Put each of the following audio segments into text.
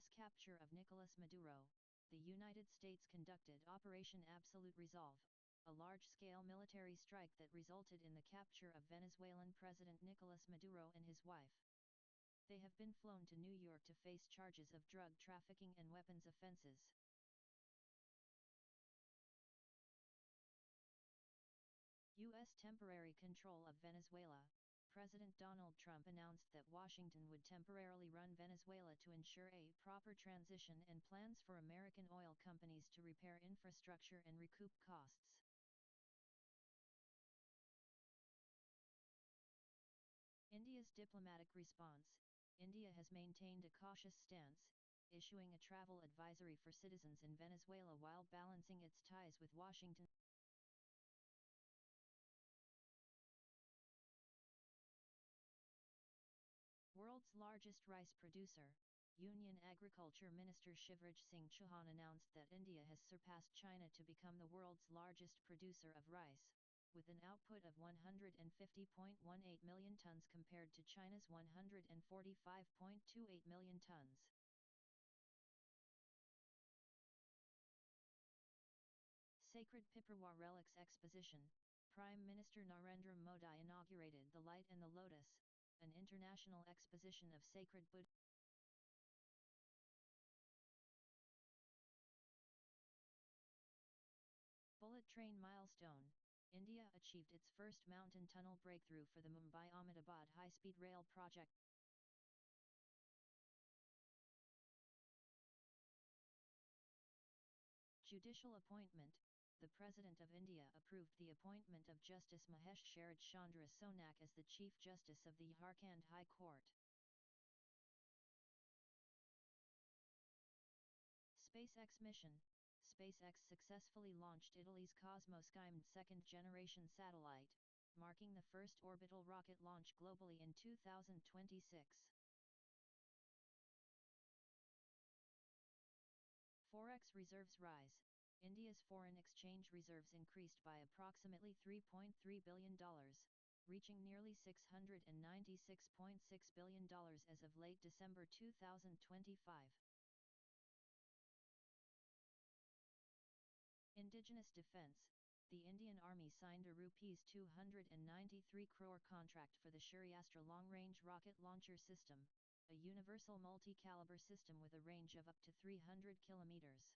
U.S. capture of Nicolas Maduro, the United States conducted Operation Absolute Resolve, a large-scale military strike that resulted in the capture of Venezuelan President Nicolas Maduro and his wife. They have been flown to New York to face charges of drug trafficking and weapons offenses. U.S. temporary control of Venezuela. President Donald Trump announced that Washington would temporarily run Venezuela to ensure a proper transition and plans for American oil companies to repair infrastructure and recoup costs. India's diplomatic response. India has maintained a cautious stance, issuing a travel advisory for citizens in Venezuela while balancing its ties with Washington. World's largest rice producer, Union Agriculture Minister Shivraj Singh Chauhan announced that India has surpassed China to become the world's largest producer of rice, with an output of 150.18 million tons compared to China's 145.28 million tons. Sacred Piparwa Relics Exposition. Prime Minister Narendra Modi inaugurated The Light and the Lotus, an international exposition of sacred Buddha. Bullet train milestone. India achieved its first mountain tunnel breakthrough for the Mumbai-Ahmedabad high-speed rail project. Judicial appointment. The President of India approved the appointment of Justice Mahesh Sharad Chandra Sonak as the Chief Justice of the Jharkhand High Court. SpaceX mission. SpaceX successfully launched Italy's Cosmos-schemed second-generation satellite, marking the first orbital rocket launch globally in 2026. Forex reserves rise. India's foreign exchange reserves increased by approximately $3.3 billion, reaching nearly $696.6 billion as of late December 2025. Indigenous defense. The Indian Army signed a Rs 293 crore contract for the Shuriastra long-range rocket launcher system, a universal multi-caliber system with a range of up to 300 kilometers.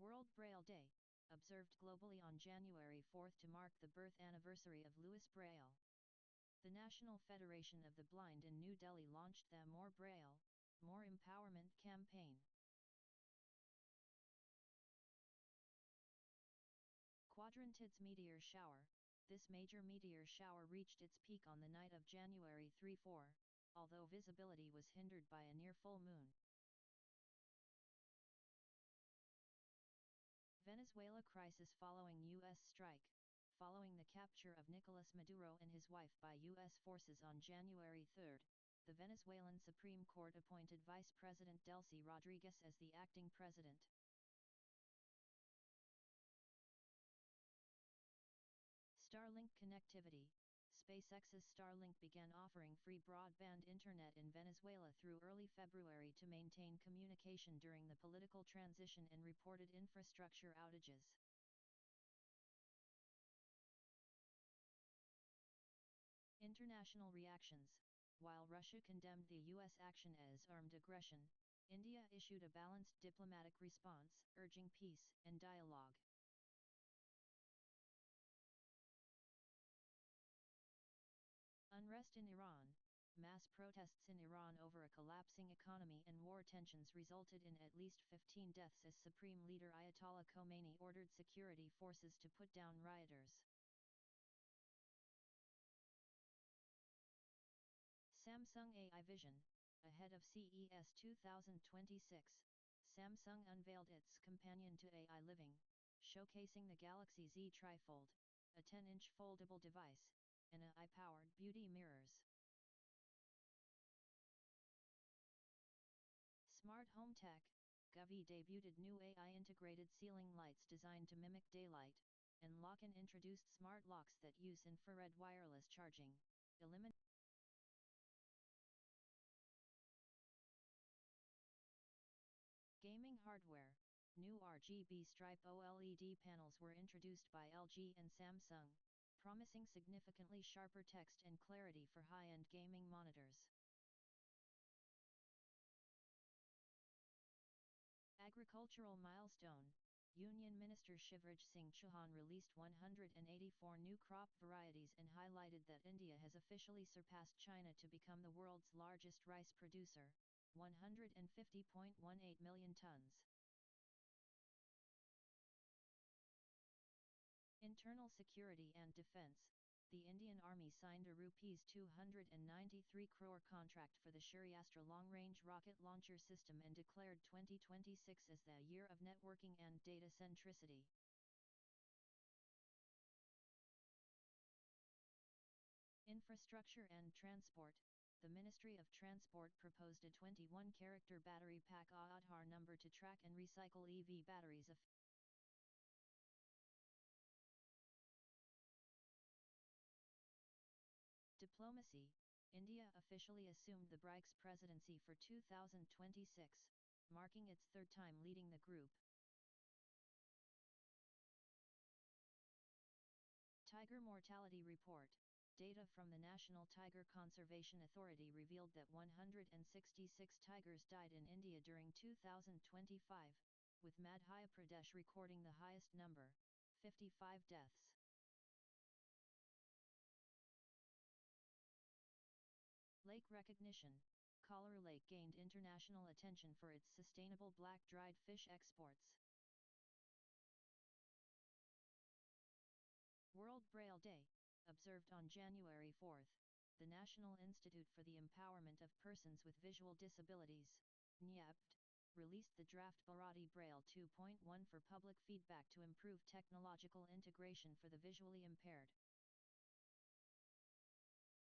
World Braille Day, observed globally on January 4 to mark the birth anniversary of Louis Braille. The National Federation of the Blind in New Delhi launched the More Braille, More Empowerment campaign. Quadrantids meteor shower. This major meteor shower reached its peak on the night of January 3-4, although visibility was hindered by a near full moon. Venezuela crisis following U.S. strike. Following the capture of Nicolas Maduro and his wife by U.S. forces on January 3, the Venezuelan Supreme Court appointed Vice President Delcy Rodriguez as the acting president. Starlink connectivity. SpaceX's Starlink began offering free broadband internet in Venezuela through early February to maintain communication during the political transition and reported infrastructure outages. International reactions. While Russia condemned the U.S. action as armed aggression, India issued a balanced diplomatic response, urging peace and dialogue. Unrest in Iran. Mass protests in Iran over a collapsing economy and war tensions resulted in at least 15 deaths as Supreme Leader Ayatollah Khomeini ordered security forces to put down rioters. Samsung AI Vision. Ahead of CES 2026, Samsung unveiled its companion to AI living, showcasing the Galaxy Z Trifold, a 10-inch foldable device, and AI-powered beauty mirrors. Smart Home Tech. Govee debuted new AI-integrated ceiling lights designed to mimic daylight, and Lock-in introduced smart locks that use infrared wireless charging, eliminating hardware, new RGB stripe OLED panels were introduced by LG and Samsung, promising significantly sharper text and clarity for high-end gaming monitors. Agricultural milestone, Union Minister Shivraj Singh Chauhan released 184 new crop varieties and highlighted that India has officially surpassed China to become the world's largest rice producer, 150.18 million tons. Internal security and defense, the Indian Army signed a Rs 293 crore contract for the Shriastra long-range rocket launcher system and declared 2026 as the year of networking and data centricity. Infrastructure and transport, the Ministry of Transport proposed a 21-character battery pack Aadhaar number to track and recycle EV batteries. Diplomacy, India officially assumed the BRICS presidency for 2026, marking its third time leading the group. Tiger mortality report, data from the National Tiger Conservation Authority revealed that 166 tigers died in India during 2025, with Madhya Pradesh recording the highest number, 55 deaths. Lake recognition, Kolleru Lake gained international attention for its sustainable black dried fish exports. World Braille Day, observed on January 4, the National Institute for the Empowerment of Persons with Visual Disabilities, NIAPT, released the draft Bharati Braille 2.1 for public feedback to improve technological integration for the visually impaired.